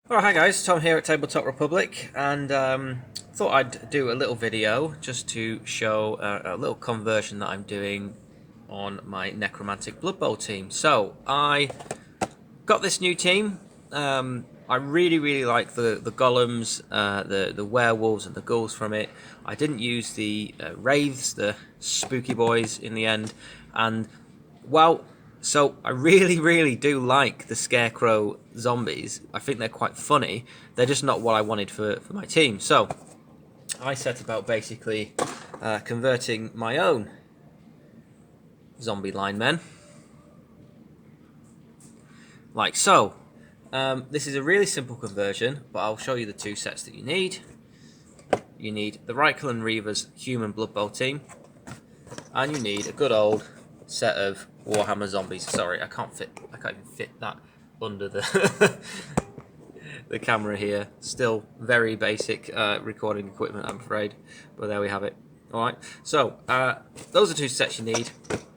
Oh, hi guys, Tom here at Tabletop Republic, and thought I'd do a little video just to show a little conversion that I'm doing on my Necromantic Blood Bowl team. So, I got this new team. I really like the golems, the werewolves and the ghouls from it. I didn't use the wraiths, the spooky boys in the end, and well, so I really do like the scarecrow zombies. I think they're quite funny. They're just not what I wanted for my team. So I set about basically converting my own zombie linemen, like so. This is a really simple conversion, but I'll show you the two sets that you need. You need the Reichel and Reavers human Blood Bowl team, and you need a good old set of Warhammer zombies. Sorry, I can't even fit that under the the camera here. Still very basic recording equipment, I'm afraid, but there we have it. All right, so those are two sets you need,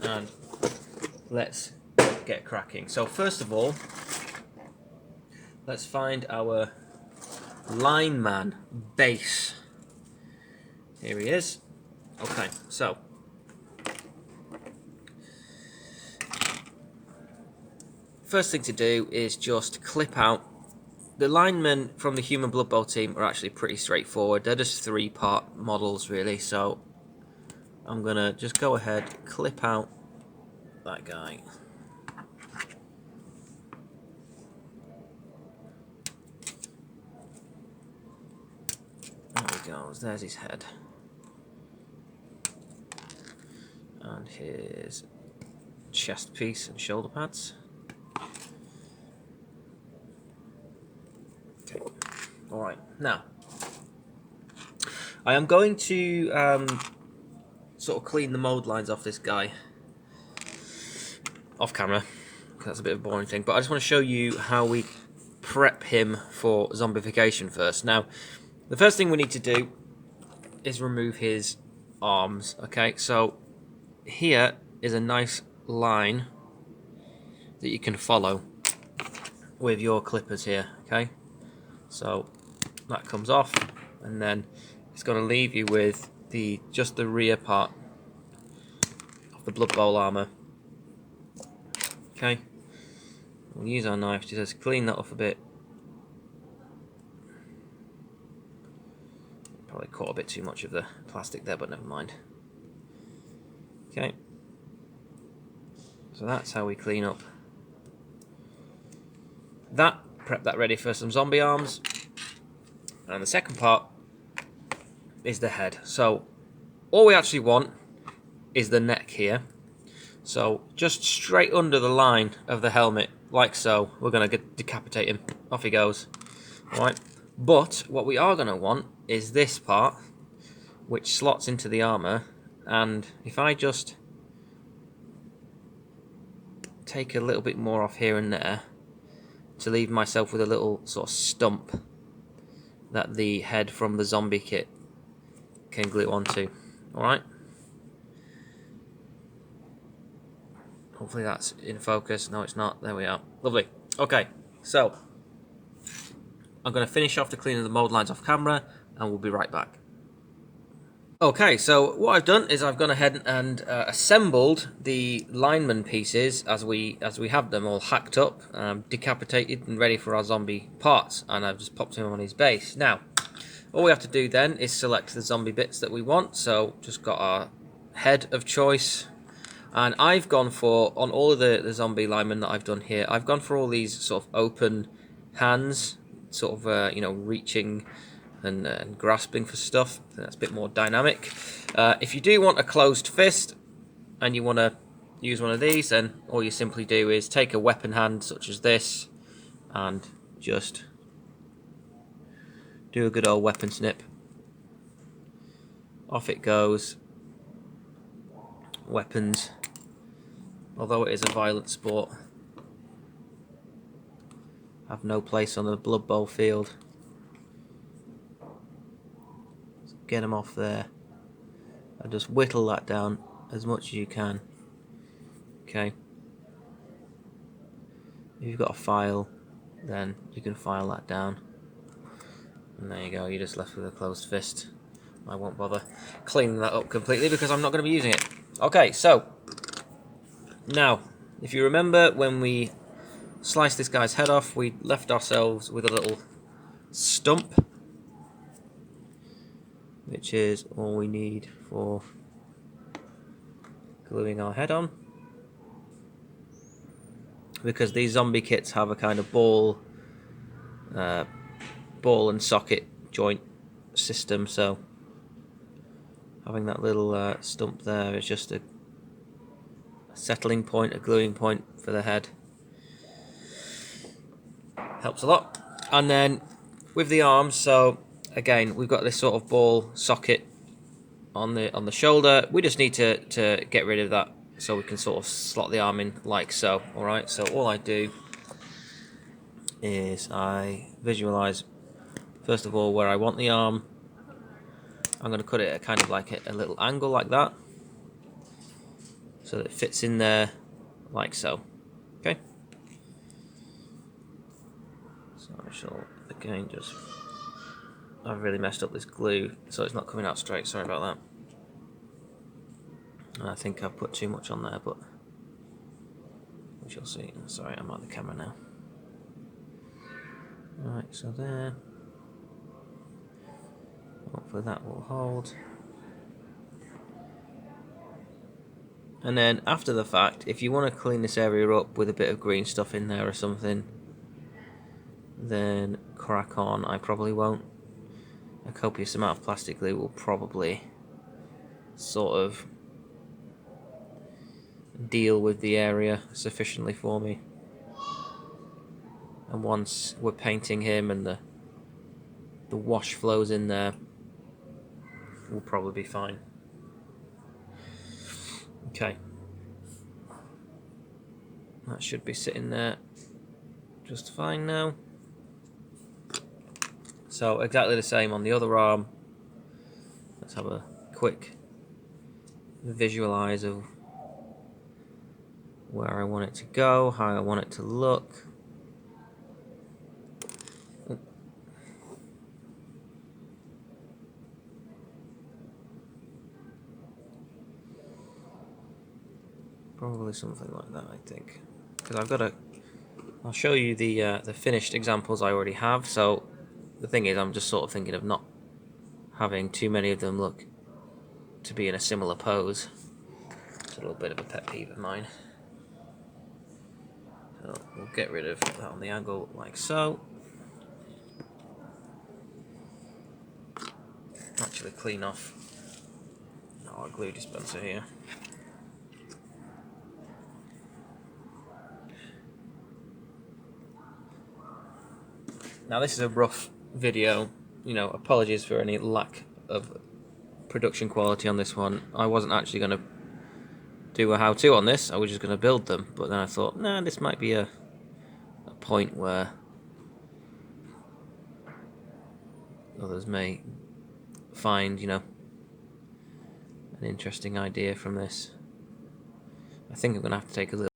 and let's get cracking. So first of all, let's find our lineman base. Here he is. Okay, so first thing to do is just clip out. The linemen from the Human Blood Bowl team are actually pretty straightforward. They're just 3-part models, really. So I'm going to just go ahead, clip out that guy. There he goes. There's his head. And his chest piece and shoulder pads. Okay. Alright, now I am going to sort of clean the mold lines off this guy off camera. That's a bit of a boring thing, but I just want to show you how we prep him for zombification first. Now, the first thing we need to do is remove his arms. Okay, so here is a nice line that you can follow with your clippers here. Okay, so that comes off, and then it's going to leave you with just the rear part of the Blood Bowl armor. Okay, we'll use our knife to just clean that off a bit. Probably caught a bit too much of the plastic there, but never mind. Okay, so that's how we clean up that. Prep that ready for some zombie arms. And the second part is the head. So all we actually want is the neck here. So just straight under the line of the helmet, like so, we're going to decapitate him. Off he goes. Alright. But what we are going to want is this part, which slots into the armor. And if I just take a little bit more off here and there to leave myself with a little sort of stump that the head from the zombie kit can glue onto. Alright. Hopefully that's in focus. No, it's not. There we are. Lovely. Okay, so I'm going to finish off the cleaning of the mold lines off camera, and we'll be right back. Okay, so what I've done is I've gone ahead and assembled the lineman pieces as we have them all hacked up, decapitated and ready for our zombie parts, and I've just popped him on his base. Now, all we have to do then is select the zombie bits that we want. So just got our head of choice, and I've gone for, on all of the zombie linemen that I've done here, I've gone for all these sort of open hands, sort of reaching and grasping for stuff. I think that's a bit more dynamic. If you do want a closed fist and you want to use one of these, then all you simply do is take a weapon hand such as this and just do a good old weapon snip. Off it goes. Weapons, although it is a violent sport, have no place on the Blood Bowl field. Get them off there and just whittle that down as much as you can. Okay, if you've got a file, then you can file that down. And there you go, you're just left with a closed fist. I won't bother cleaning that up completely because I'm not going to be using it. Okay, so now, if you remember when we sliced this guy's head off, we left ourselves with a little stump, which is all we need for gluing our head on. Because these zombie kits have a kind of ball and socket joint system, so having that little stump there is just a settling point, a gluing point for the head. Helps a lot. And then with the arms, so again we've got this sort of ball socket on the shoulder. We just need to get rid of that so we can sort of slot the arm in like so. Alright, so all I do is I visualize first of all where I want the arm. I'm going to cut it at kind of like a little angle like that, so that it fits in there like so. Okay. So I shall again just, I've really messed up this glue so it's not coming out straight, sorry about that. And I think I've put too much on there, but we shall see. Sorry, I'm on the camera now. Alright, so there. Hopefully that will hold. And then after the fact, if you want to clean this area up with a bit of green stuff in there or something, then crack on. I probably won't. A copious amount of plastic glue will probably sort of deal with the area sufficiently for me. And once we're painting him and the wash flows in there, we'll probably be fine. Okay. That should be sitting there just fine now. So exactly the same on the other arm. Let's have a quick visualize of where I want it to go, how I want it to look. Probably something like that, I think. Because I've got I'll show you the finished examples I already have. So the thing is, I'm just sort of thinking of not having too many of them look to be in a similar pose. It's a little bit of a pet peeve of mine. So we'll get rid of that on the angle like so. Actually clean off our glue dispenser here. Now this is a rough video, you know, apologies for any lack of production quality on this one. I wasn't actually going to do a how-to on this, I was just going to build them, but then I thought, nah, this might be a point where others may find, you know, an interesting idea from this. I think I'm going to have to take a little...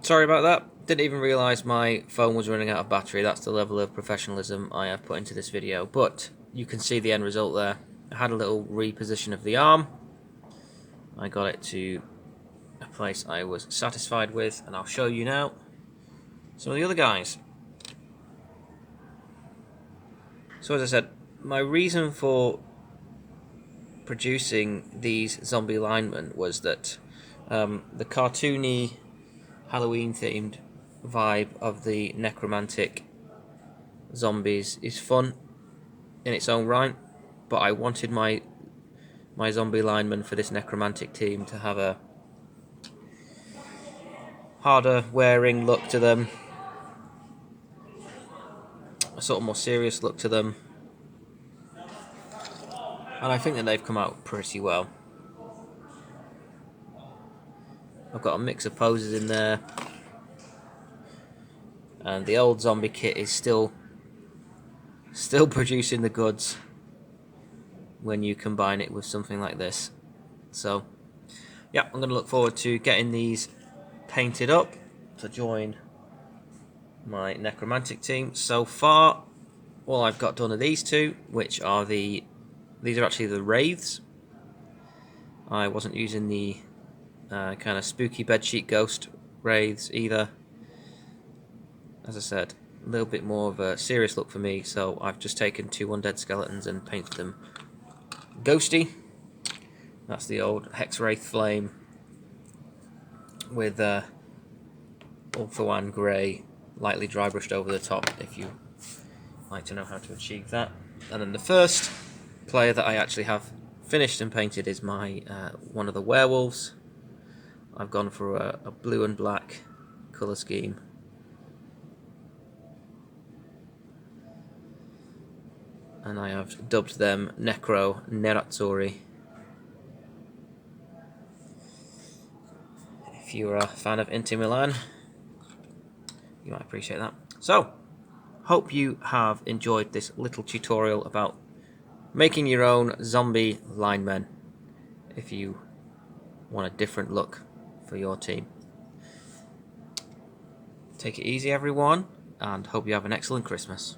Sorry about that. Didn't even realise my phone was running out of battery. That's the level of professionalism I have put into this video. But you can see the end result there. I had a little reposition of the arm. I got it to a place I was satisfied with, and I'll show you now some of the other guys. So as I said, my reason for producing these Zombie Linemen was that the cartoony, Halloween-themed vibe of the necromantic zombies is fun in its own right, but I wanted my Zombie Linemen for this necromantic team to have a harder wearing look to them, a sort of more serious look to them, and I think that they've come out pretty well. I've got a mix of poses in there, and the old zombie kit is still producing the goods when you combine it with something like this. So yeah, I'm going to look forward to getting these painted up to join my necromantic team. So far, all I've got done are these two, which are these are actually the wraiths. I wasn't using the kind of spooky bedsheet ghost wraiths either. As I said, a little bit more of a serious look for me, so I've just taken 2 undead skeletons and painted them ghosty. That's the old Hex Wraith Flame with Ulthuan Grey lightly dry brushed over the top, if you like to know how to achieve that. And then the first player that I actually have finished and painted is my one of the werewolves. I've gone for a blue and black colour scheme. And I have dubbed them Necro Nerazzurri. If you're a fan of Inter Milan, you might appreciate that. So, hope you have enjoyed this little tutorial about making your own zombie linemen if you want a different look for your team. Take it easy, everyone, and hope you have an excellent Christmas.